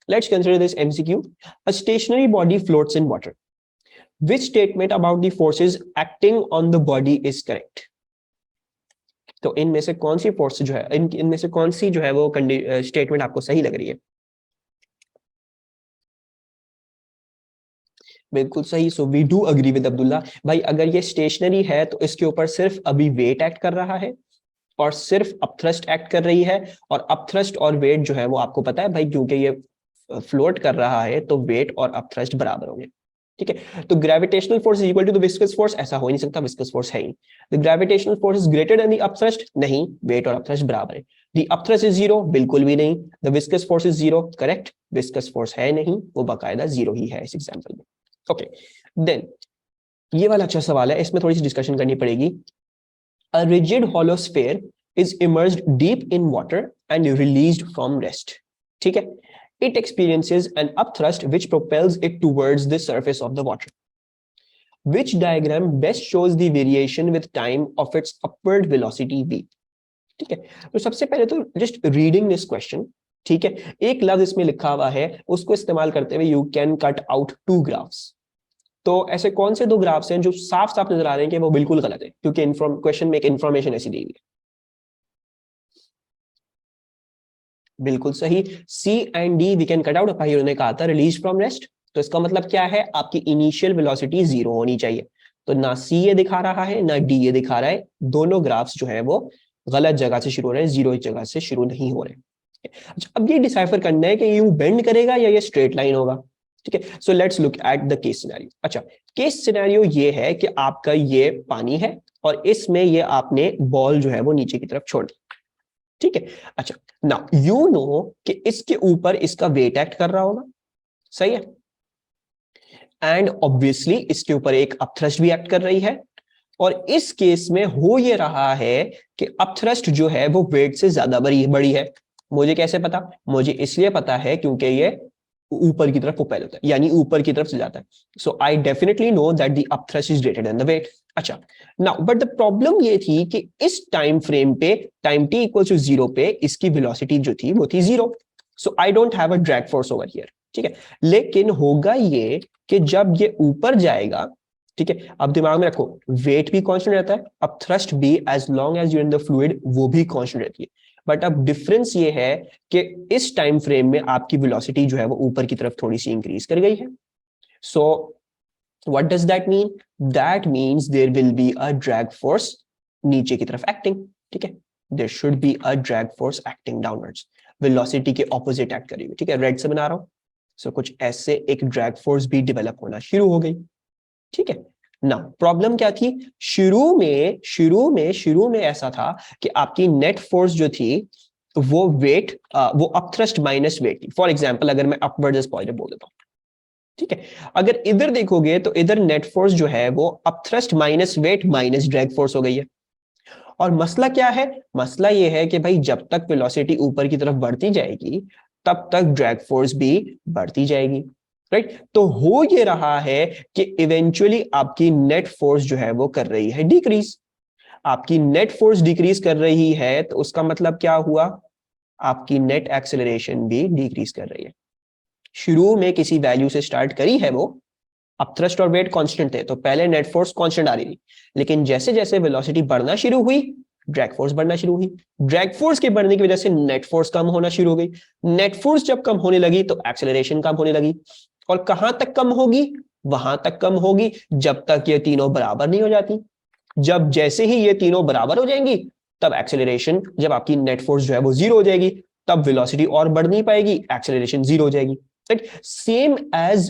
Let's consider this MCQ. A stationary body floats in water. Which statement about the forces acting on the body is correct? तो इनमें से कौन सी force जो है, इनमें से कौन सी जो है वो स्टेटमेंट आपको सही लग रही है? बिल्कुल सही. So we do agree with Abdullah. भाई अगर ये स्टेशनरी है तो इसके ऊपर सिर्फ अभी वेट एक्ट कर रहा है और सिर्फ अपथ्रस्ट एक्ट कर रही है, और अपथ्रस्ट और वेट जो है वो आपको पता है भाई, क्योंकि ये फ्लोट कर रहा है तो वेट और अपथ्रस्ट बराबर होंगे. ठीक है, तो gravitational force is equal to the viscous force, ऐसा हो ही नहीं सकता, विस्कस फोर्स है ही. The gravitational force is greater than the upthrust, नहीं, वेट और अपथ्रस्ट बराबर है. द अपथ्रस्ट इज जीरो, बिल्कुल भी नहीं. The viscous force is zero, correct, viscous force है नहीं, वो बाकायदा जीरो ही है इस एग्जांपल में. ओके, देन ये वाला अच्छा सवाल है, इसमें थोड़ी सी डिस्कशन करनी पड़ेगी. A rigid hollow sphere is immersed deep in water and released from rest. ठीक है, it experiences an upthrust which propels it towards the surface of the water. Which diagram best shows the variation with time of its upward velocity v? ठीक है, तो सबसे पहले तो just reading this question, ठीक है, एक लफ्ज इसमें लिखा हुआ है, उसको इस्तेमाल करते हुए you can cut out two graphs. तो ऐसे कौन से दो ग्राफ्स हैं जो साफ साफ नजर आ रहे हैं कि वो बिल्कुल गलत है, क्योंकि क्वेश्चन में एक इंफॉर्मेशन ऐसी दी हुई है. बिल्कुल सही, C and D we can cut out. भाई उन्होंने कहा था रिलीज फ्रॉम रेस्ट, तो इसका मतलब क्या है, आपकी इनिशियल वेलोसिटी जीरो होनी चाहिए. तो ना सी ये दिखा रहा है ना डी ये दिखा रहा है, दोनों ग्राफ्स जो है वो गलत जगह से शुरू हो रहे हैं, जीरो जगह से शुरू नहीं हो रहे. अच्छा, अब ये डिसाइफर करना है कि यूं बेंड करेगा या ये स्ट्रेट लाइन होगा. ठीक है, so let's look at the case scenario. अच्छा, केस सिनेरियो ये है कि आपका ये पानी है और इसमें ये आपने बॉल जो है वो नीचे की तरफ छोड़ दी. ठीक है, अच्छा, नाउ यू नो कि इसके ऊपर इसका वेट एक्ट कर रहा होगा, सही है, एंड ऑब्वियसली इसके ऊपर एक अपथ्रस्ट भी एक्ट कर रही है. और इस केस में हो ये रहा है कि अपथ्रस्ट जो है वो वेट से ज्यादा बड़ी है. मुझे कैसे पता? मुझे इसलिए पता है क्योंकि ये ऊपर की तरफ प्रोपेल होता है, यानी ऊपर की तरफ से जाता है. So I definitely know that the upthrust is greater than the weight. अच्छा, नाउ बट द प्रॉब्लम ये थी कि इस टाइम फ्रेम पे, time t equal to zero पे, इसकी वेलोसिटी जो थी वो थी zero. So I don't have a drag force over here. ठीक है, लेकिन होगा ये कि जब ये ऊपर जाएगा, ठीक है, अब दिमाग में रखो, वेट भी कांस्टेंट रहता है, अपथ्रस्ट भी, as long as you in the fluid, वो भी कांस्टेंट रहती है. बट अब डिफरेंस ये है कि इस टाइम फ्रेम में आपकी वेलोसिटी जो है वो ऊपर की तरफ थोड़ी सी इंक्रीज कर गई है. So what does that mean? That means there will be a drag force नीचे की तरफ एक्टिंग. ठीक है, there should be a drag force acting downwards, velocity के ऑपोजिट एक्ट करेगी. ठीक है, रेड से बना रहा हूं. सो कुछ ऐसे एक ड्रैग फोर्स भी डेवलप होना शुरू हो गई. ठीक है, ना प्रॉब्लम क्या थी? शुरू में ऐसा था कि आपकी नेट फोर्स जो थी वो वेट, वो अपथ्रस्ट माइनस वेट थी. फॉर एग्जांपल अगर मैं अपवर्ड पॉइंटर बोल देता हूं, ठीक है, अगर इधर देखोगे तो इधर नेट फोर्स जो है वो upthrust minus weight minus drag force हो गई है. और मसला क्या है? मसला ये है कि भाई जब तक वेलोसिटी ऊपर की तरफ बढ़ती जाएगी तब तक ड्रैग फोर्स भी बढ़ती जाएगी. राइट, तो हो ये रहा है कि इवेंचुअली आपकी नेट फोर्स जो है वो कर रही है डिक्रीज. आपकी नेट फोर्स डिक्रीज कर रही है तो उसका मतलब क्या हुआ? आपकी नेट एक्सेलरेशन भी डिक्रीज कर रही है. शुरू में किसी वैल्यू से स्टार्ट करी है वो, अपथ्रस्ट और वेट कांस्टेंट थे तो पहले नेट फोर्स कांस्टेंट आ रही थी, लेकिन जैसे जैसे वेलोसिटी बढ़ना शुरू हुई ड्रैग फोर्स बढ़ना शुरू हुई. ड्रैग फोर्स के बढ़ने की वजह से नेट फोर्स कम होना शुरू हो गई. नेट फोर्स जब कम होने लगी तो एक्सेलरेशन कम होने लगी. और कहां तक कम होगी? वहां तक कम होगी जब तक ये तीनों बराबर नहीं हो जाती. जब जैसे ही ये तीनों बराबर हो जाएंगी तब एक्सेलरेशन, जब आपकी नेट फोर्स जो है वो जीरो हो जाएगी, तब वेलोसिटी और बढ़ नहीं पाएगी, एक्सेलरेशन जीरो हो जाएगी. Right, same as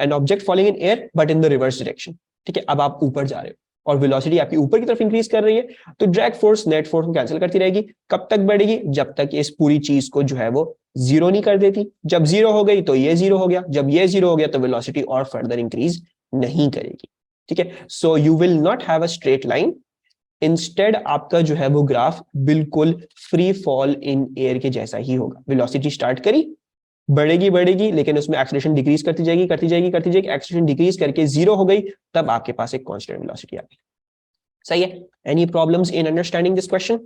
an object falling in air but in the reverse direction. ठीक है, अब आप ऊपर जा रहे हो और वेलोसिटी आपकी ऊपर की तरफ इंक्रीज कर रही है, तो ड्रैग फोर्स नेट फोर्स को कैंसिल करती रहेगी. कब तक बढ़ेगी? जब तक इस पूरी चीज को जो है वो जीरो नहीं कर देती. जब जीरो हो गई तो ये जीरो हो गया, जब ये जीरो हो गया तो वेलोसिटी और फर्दर इंक्रीज नहीं करेगी. ठीक है, so you will not have a straight line. Instead आपका जो है वो ग्राफ बिल्कुल फ्री फॉल इन एयर के जैसा ही होगा. वेलोसिटी स्टार्ट करी, बढ़ेगी लेकिन उसमें एक्सेलरेशन डिक्रीज करती जाएगी, एक्सेलरेशन डिक्रीज करके जीरो हो गई, तब आपके पास एक कांस्टेंट वेलोसिटी आ गई. सही है? Any problems in understanding this question?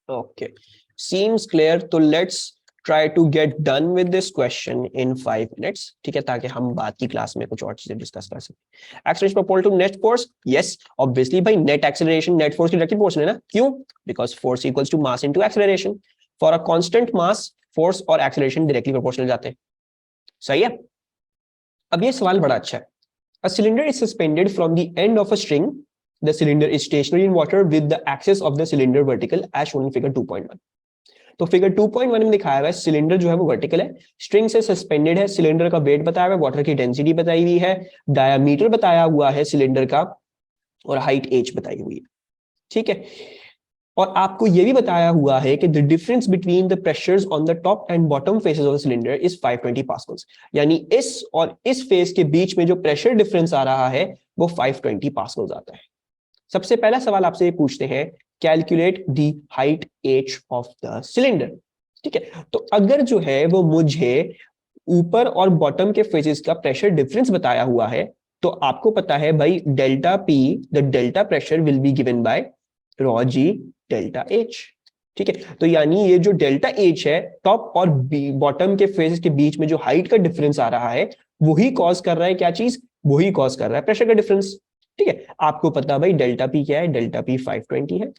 Okay, seems clear. तो let's try to get done with this question in 5 minutes, ठीक है, ताकि हम बाद की क्लास में कुछ और चीजें डिस्कस कर सकें। Acceleration proportional to net force, yes obviously भाई, नेट एक्सेलरेशन नेट फोर्स की डायरेक्टली प्रोपोर्शनल है ना, क्यों? Because force equals to mass into acceleration. For a constant mass force और एक्सेलरेशन डायरेक्टली प्रोपोर्शनल जाते हैं, सही है। अब ये सवाल बड़ा अच्छा है। A cylinder is suspended from the end of a string. The cylinder is stationary in water with the axis of the cylinder vertical as shown in figure 2.1. तो फिगर 2.1 में दिखाया हुआ है सिलेंडर जो है वो वर्टिकल है, स्ट्रिंग से सस्पेंडेड है, सिलेंडर का वेट बताया हुआ है, वाटर की डेंसिटी बताई हुई है, डायामीटर बताया हुआ है सिलेंडर का, और हाइट h बताई हुई है, ठीक है। और आपको यह भी बताया हुआ है कि the difference between the pressures on the top and bottom faces of the cylinder is 520 pascals, यानी इस और इस फेस के बीच में जो प्रेशर डिफरेंस आ रहा है वो 520 पास्कल्स आता है। सबसे पहला सवाल आपसे ये पूछते हैं, calculate the height h of the cylinder, ठीक है। तो अगर जो है वो मुझे ऊपर और बॉटम के फेसेस का प्रेशर डिफरेंस बताया हुआ है, तो आपको पता है भाई delta P, the delta pressure will be given by rho g delta H, ठीक है। तो यानी ये जो डेल्टा H है, टॉप और बॉटम के फेसेस के बीच में जो हाइट का डिफरेंस आ रहा है, वही कॉज कर रहा है क्या चीज, वही कॉज कर रहा है प्रेशर का डिफरेंस, ठीक है। आपको पता भाई डेल्टा P क्या है, डेल्टा P 520 है,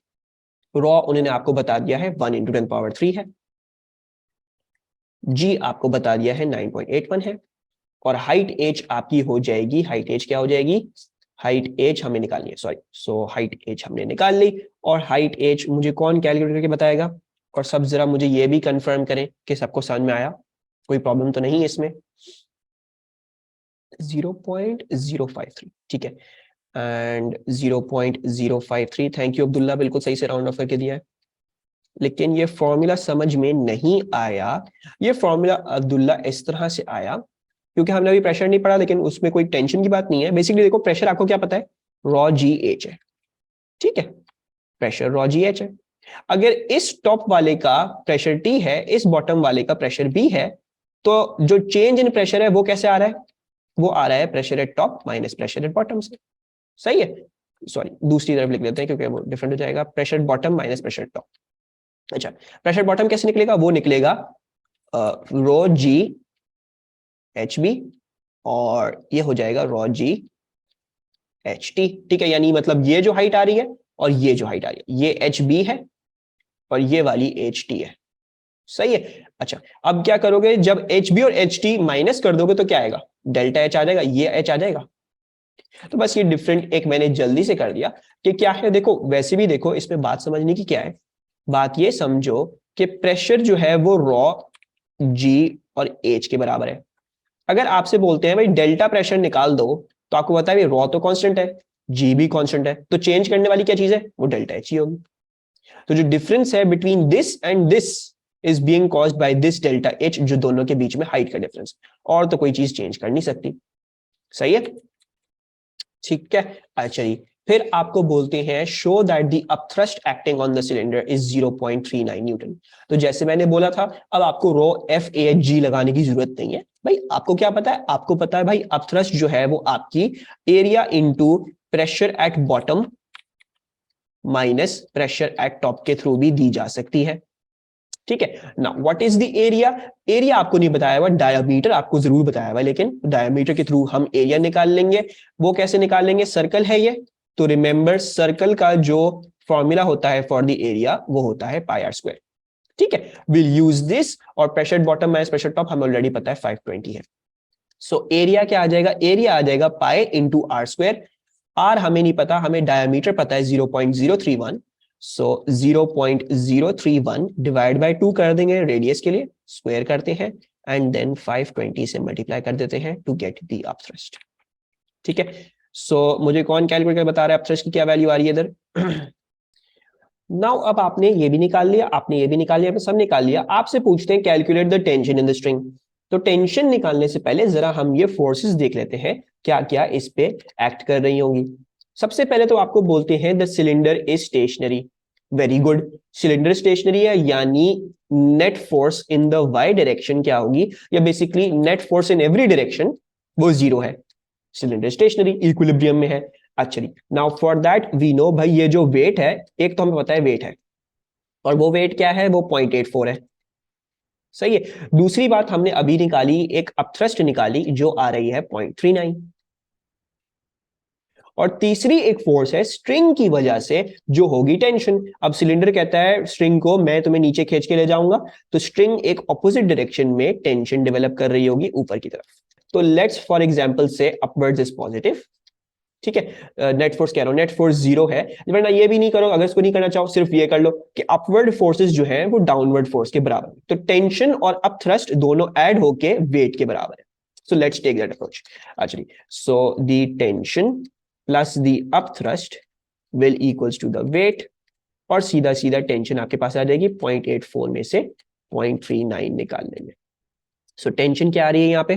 रॉ उन्होंने आपको बता दिया है 1 × 10⁻³ है, जी आपको बता दिया है 9.81 है, और हाइट h आपकी हो जाएगी, हाइट h क्या हो जाएगी, हाइट h हमें निकालनी है, सॉरी, सो हाइट h हमने निकाल ली, और हाइट h मुझे कौन कैलकुलेट करके बताएगा, और सब जरा मुझे ये भी कंफर्म करें कि सबको समझ में आया, कोई प्रॉब्लम तो नहीं है इसमें। 0.053, ठीक है, एंड 0.053, थैंक यू अब्दुल्ला, बिल्कुल सही से राउंड ऑफ करके दिया है। लेकिन ये फॉर्मूला समझ में नहीं आया, ये फॉर्मूला अब्दुल्ला इस तरह से आया क्योंकि हमने अभी प्रेशर नहीं पढ़ा, लेकिन उसमें कोई टेंशन की बात नहीं है। बेसिकली देखो, प्रेशर आपको क्या पता है, रॉ जी एच है, ठीक है, प्रेशर रॉ जी एच है। अगर इस टॉप वाले का प्रेशर टी है, इस बॉटम वाले का प्रेशर बी है, तो जो चेंज इन प्रेशर है वो कैसे आ रहा है, वो आ रहा है pressure at top minus pressure at bottom से, सही है। सॉरी, दूसरी तरफ लिख लेते हैं क्योंकि वो डिफरेंट हो जाएगा, pressure bottom minus pressure top. अच्छा, प्रेशर बॉटम कैसे निकलेगा, वो निकलेगा रो जी एच बी, और ये हो जाएगा रॉ जी एच टी, ठीक है। यानी मतलब ये जो हाइट आ रही है और ये जो हाइट आ रही है, ये एच बी है और ये वाली एच टी है, सही है। अच्छा, अब क्या करोगे, जब एच बी और एच टी माइनस कर दोगे तो क्या आएगा, डेल्टा एच आ जाएगा, ये एच आ जाएगा। तो बस ये डिफरेंट एक मैंने जल्दी से कर दिया कि क्या है। देखो वैसे भी देखो, इसमें बात समझने की क्या है, बात ये समझो कि प्रेशर जो है वो रॉ जी और एच के बराबर है। अगर आपसे बोलते हैं भाई डेल्टा प्रेशर निकाल दो, तो आपको पता है रॉ तो कांस्टेंट है, जी भी कांस्टेंट है, तो चेंज करने वाली क्या चीज है, वो डेल्टा एच ही होगी। तो जो डिफरेंस है between this and this is being caused by this delta H, जो दोनों के बीच में हाइट का डिफरेंस, और तो कोई चीज चेंज कर नहीं सकती, सही है, ठीक है। अच्छा जी, फिर आपको बोलते हैं show that the upthrust acting on the cylinder is 0.39 Newton. तो जैसे मैंने बोला था, अब आपको रो एफ ए एच जी लगाने की जरूरत नहीं है भाई, आपको क्या पता है, आपको पता है भाई अपथ्रस्ट जो है वो आपकी area into pressure at bottom minus pressure at top के थ्रू भी दी जा सकती है, ठीक है ना। What is the area, area आपको नहीं बताया हुआ, डायमीटर आपको जरूर बताया हुआ, लेकिन डायमीटर के थ्रू हम एरिया निकाल लेंगे। वो कैसे निकालेंगे, सर्कल है ये, तो रिमेंबर सर्कल का जो फॉर्मूला होता है फॉर द एरिया वो होता है पाई आर स्क्वायर, ठीक है। विल यूज दिस, और pressure bottom minus pressure top हमें ऑलरेडी पता है 520 है। सो एरिया क्या आ जाएगा, एरिया आ जाएगा pi into r square. R हमें नहीं पता, हमें डायमीटर पता है 0.031, सो 0.031 डिवाइड बाय 2 कर देंगे रेडियस के लिए, स्क्वायर करते हैं एंड देन 520 से मल्टीप्लाई कर देते हैं टू गेट द अपथ्रस्ट, ठीक है। सो मुझे कौन कैलकुलेट कर बता रहा है अपथ्रस्ट की क्या वैल्यू आ रही है इधर। नाउ अब आपने ये भी निकाल लिया, आपने ये भी निकाल लिया, सब निकाल लिया। आपसे पूछते हैं calculate the tension in the string. तो टेंशन निकालने से पहले जरा हम ये फोर्सेस देख लेते हैं क्या क्या इस पे एक्ट कर रही होंगी। सबसे पहले तो आपको बोलते हैं the cylinder is stationary, very good, cylinder stationary है, यानी net force in the y direction क्या होगी, या basically net force in every direction वो जीरो है, सिलेंडर स्टेशनरी इक्विलिब्रियम में है। अच्छा, now for that we know भाई ये जो वेट है, एक तो हमें पता है वेट है, और वो वेट क्या है, वो 0.84 है, सही है। दूसरी बात हमने अभी निकाली, एक अपथ्रस्ट निकाली जो आ रही है 0.39, और तीसरी एक फोर्स है स्ट्रिंग की वजह से जो होगी टेंशन। अब सिलेंडर कहता है स्ट्रिंग को मैं तुम्हें नीचे खींच के ले जाऊंगा, तो स्ट्रिंग एक ऑपोजिट डायरेक्शन में टेंशन डेवलप कर रही होगी ऊपर की तरफ। तो लेट्स फॉर एग्जांपल से अपवर्ड्स इज पॉजिटिव, ठीक है, नेट फोर्स कह रहा हूं, नेट फोर्स 0 है, वरना ये भी नहीं करो, अगर इसको नहीं करना चाहो सिर्फ ये कर लो कि अपवर्ड फोर्सेस जो है वो डाउनवर्ड फोर्स के बराबर है, तो टेंशन और अपथ्रस्ट दोनों ऐड होके वेट के बराबर है। So let's take that approach actually. So the tension plus the upthrust will equals to the weight, और सीधा सीधा टेंशन आपके पास आ जाएगी 0.84 में से 0.39 निकालने में। सो टेंशन क्या आ रही है यहाँ पे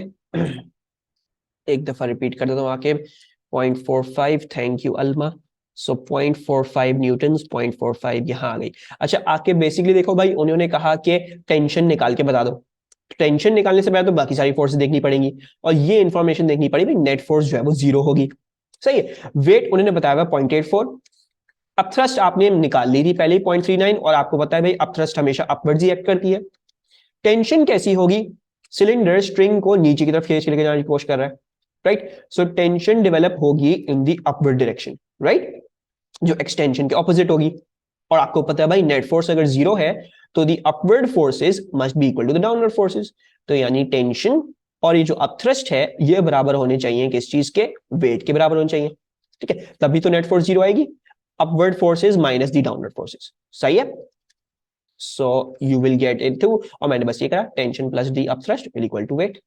एक दफा रिपीट कर देता हूँ आके, 0.45, thank you Alma. So 0.45 Newton, 0.45 यहाँ आ गई। अच्छा आके बेसिकली देखो भाई, उन्होंने कहा कि टेंशन निकाल के बता दो, टेंशन निकालने से पहले तो बाकी सारी फोर्स देखनी पड़ेंगी, और ये इंफॉर्मेशन देखनी पड़ेगी, नेट फोर्स जो है वो 0 होगी। सही है। वेट उन्होंने बताया हुआ 0.84, अपथ्रस्ट आपने निकाल ली थी पहले ही 0.39, और आपको पता है भाई अपथ्रस्ट हमेशा अपवर्ड्स ही एक्ट करती है। टेंशन कैसी होगी, सिलेंडर स्ट्रिंग को नीचे की तरफ खींच के लेके जाने की कोशिश कर रहा है, राइट। सो टेंशन डेवलप होगी इन दी अपवर्ड डायरेक्शन, राइट, जो एक्सटेंशन के ऑपोजिट होगी। और आपको पता है भाई नेट फोर्स अगर 0 है तो the upward forces must be equal to the downward forces, तो यानी टेंशन और ये जो अपथ्रस्ट है ये बराबर होने चाहिए किस चीज के, वेट के बराबर होने चाहिए, ठीक है, तभी तो नेट फोर्स 0 आएगी, upward forces minus the downward forces. सही है। So you will get it too, और मैंने बस ये कहा tension plus the upthrust will equal to weight,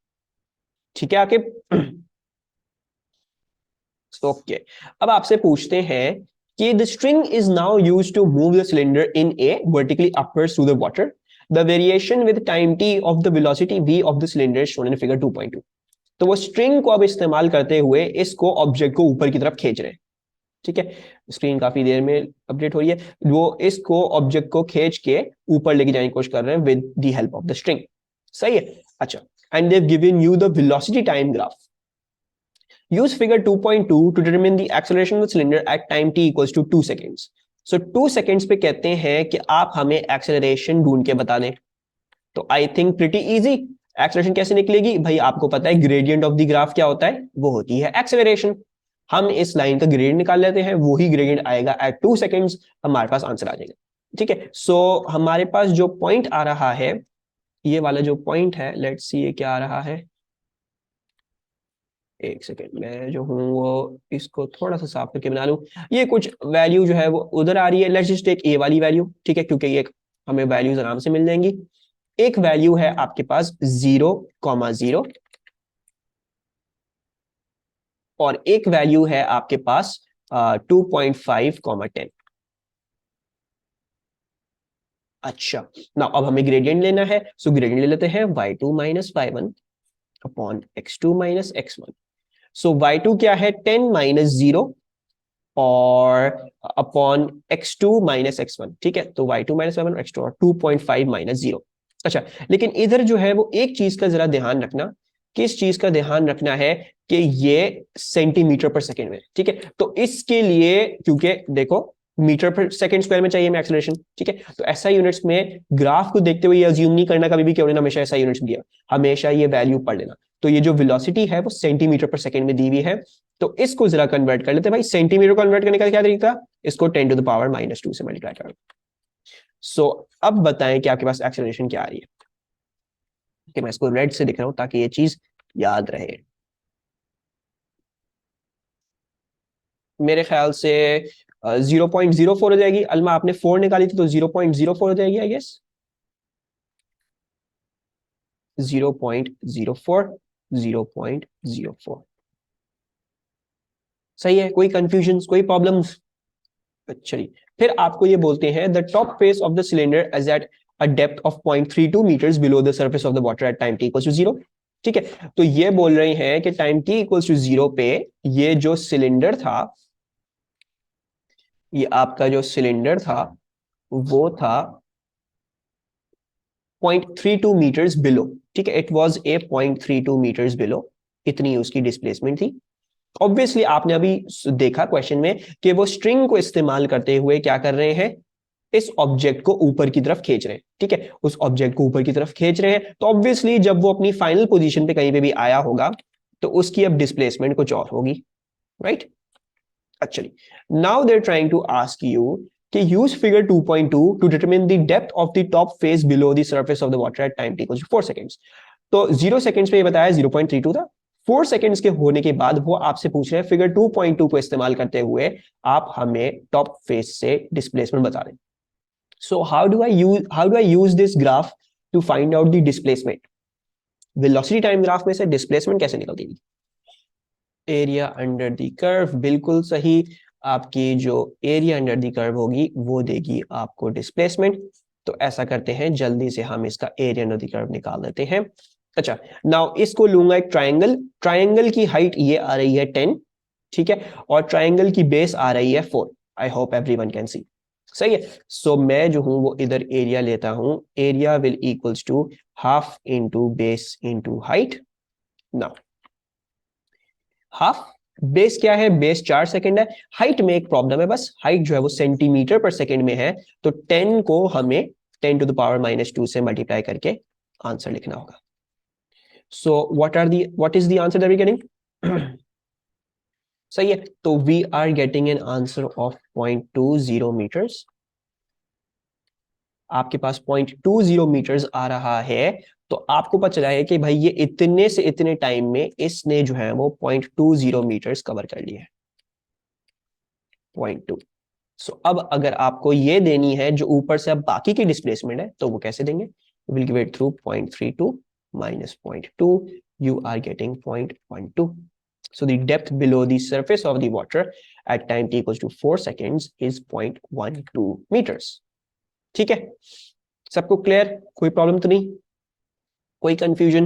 ठीक है आके। ओके, अब आपसे पूछते हैं कि the string is now used to move the cylinder in a vertically upwards through the water, the variation with time t of the velocity v of the cylinder shown in figure 2.2। तो वो string को अब इस्तेमाल करते हुए इसको object को ऊपर की तरफ खींच रहे हैं, ठीक है, स्क्रीन काफी देर में अपडेट हो रही है, वो इसको ऑब्जेक्ट को खींच के ऊपर लेके जाने की कोशिश कर रहे हैं with the help of the string. सही है। अच्छा, and they have given you the velocity time graph. Use figure 2.2 to determine the acceleration of the cylinder at time t equals to 2 seconds. So 2 seconds पे कहते हैं कि आप हमें acceleration ढूंढ के बता दें। तो I think pretty easy. Acceleration कैसे निकलेगी भाई, आपको पता है gradient of the graph क्या होता है, वो होती है acceleration। हम इस लाइन का ग्रेडियंट निकाल लेते हैं, वो ही ग्रेडियंट आएगा एट 2 सेकेंड्स, हमारे पास आंसर आ जाएगा, ठीक है। सो हमारे पास जो पॉइंट आ रहा है, ये वाला जो पॉइंट है, लेट्स सी ये क्या आ रहा है, एक सेकेंड मैं जो हूँ वो इसको थोड़ा सा साफ करके बना लूं। ये कुछ वैल्यू जो है वो उधर आ रही है, लेट्स जस्ट टेक ए वाली वैल्यू, ठीक है, क्योंकि ये हमें वैल्यूज आराम से मिल जाएंगी। एक वैल्यू है आपके पास 0,0, और एक वैल्यू है आपके पास 2.5, 10। अच्छा, ना अब हमें ग्रेडियंट लेना है, सो ग्रेडियंट ले लेते हैं y2 minus y1 upon x2 minus x1। सो y2 क्या है 10 माइनस 0 और अपॉन x2 माइनस x1, ठीक है, तो y2 माइनस y1 x2 और 2.5 माइनस 0। अच्छा, लेकिन इधर जो है वो एक चीज का जरा ध्यान रखना, किस चीज का ध्यान रखना है कि ये सेंटीमीटर पर सेकेंड में, ठीक है, तो इसके लिए क्योंकि देखो मीटर पर सेकंड स्क्वायर में चाहिए हमें एक्सेलरेशन, ठीक है, तो ऐसा यूनिट्स में ग्राफ को देखते हुए ये अज्यूम नहीं करना कभी भी कि उन्होंने हमेशा ऐसा यूनिट्स दिया, हमेशा ये वैल्यू पढ़ लेना। तो ये जो वेलोसिटी है वो सेंटीमीटर पर सेकंड में दी हुई है, तो इसको जरा कन्वर्ट कर लेते हैं भाई, सेंटीमीटर कन्वर्ट करने का क्या तरीका, इसको 10 टू द पावर -2 से मल्टीप्लाई कर। सो अब बताएं कि आपके पास एक्सेलरेशन क्या आ रही है, कि मैं इसको रेड से दिख रहा हूं ताकि ये चीज याद रहे। मेरे ख्याल से 0.04 हो जाएगी, अल्मा आपने 4 निकाली थी तो 0.04 हो जाएगी आई गेस, 0.04, 0.04। सही है, कोई कंफ्यूजन कोई प्रॉब्लम्स। चलिए, फिर आपको ये बोलते हैं the top face of the cylinder is at a depth of 0.32 metres below the surface of the water at time t equals to 0, ठीक है, तो ये बोल रहे हैं कि टाइम टी इक्वल्स टू 0 पे ये जो सिलेंडर था, ये आपका जो सिलेंडर था वो था 0.32 मीटर्स बिलो, ठीक है, it was a 0.32 metres below, इतनी उसकी डिस्प्लेसमेंट थी। ऑब्वियसली आपने अभी देखा क्वेश्चन में कि वो स्ट्रिंग को इस्तेमाल करते हुए क्या कर रहे हैं, इस ऑब्जेक्ट को ऊपर की तरफ खींच रहे हैं, ठीक है, उस ऑब्जेक्ट को ऊपर की तरफ खींच रहे हैं, तो ऑब्वियसली जब वो अपनी फाइनल पोजीशन पे कहीं पे भी आया होगा तो उसकी अब डिस्प्लेसमेंट कुछ और होगी, right. Actually, now they're trying to ask you to use figure 2.2 to determine the depth of the top phase below the surface of the water at time t equals to 4 seconds. तो 0 seconds पे ये बताया 0.32 था, 4 seconds के होने के बाद वो आपसे पूछ रहे हैं फिगर 2.2 को इस्तेमाल करते हुए आप हमें टॉप फेज से डिस्प्लेसमेंट बता दें। So how do I use this graph to find out the displacement? Velocity time graph में से डिस्प्लेसमेंट कैसे निकलती है? एरिया अंडर द कर्व, बिल्कुल सही। आपकी जो एरिया अंडर द कर्व होगी वो देगी आपको डिस्प्लेसमेंट। तो ऐसा करते हैं, जल्दी से हम इसका एरिया अंडर द कर्व निकाल देते हैं। अच्छा, नाउ इसको लूंगा एक ट्रायंगल, ट्रायंगल की हाइट ये आ रही है 10, ठीक है, और ट्रायंगल की बेस आ रही है 4। I hope everyone can see, सही है। सो मैं जो हूं वो इधर एरिया लेता हूं, area will equals to half into base into height. Now half, base क्या है? बेस 4 सेकंड है। हाइट में एक प्रॉब्लम है, बस हाइट जो है वो सेंटीमीटर पर सेकंड में है, तो 10 को हमें 10 टू द पावर -2 से मल्टीप्लाई करके आंसर लिखना होगा। So what is the answer that we getting? सही है, तो we are getting an answer of 0.20 metres. आपके पास 0.20 मीटर्स आ रहा है, तो आपको पता चला है कि भाई ये इतने से इतने टाइम में इसने जो है वो 0.20 मीटर्स कवर कर लिया है, 0.2। सो अब अगर आपको ये देनी है जो ऊपर से अब बाकी की डिस्प्लेसमेंट है, तो वो कैसे देंगे? Will give it through 0.32 minus 0.2, you are getting 0.12. So the depth below the surface of the water at time t equals to 4 seconds is 0.12 meters. ठीक है, सबको क्लियर? कोई प्रॉब्लम तो नहीं, कोई कंफ्यूजन?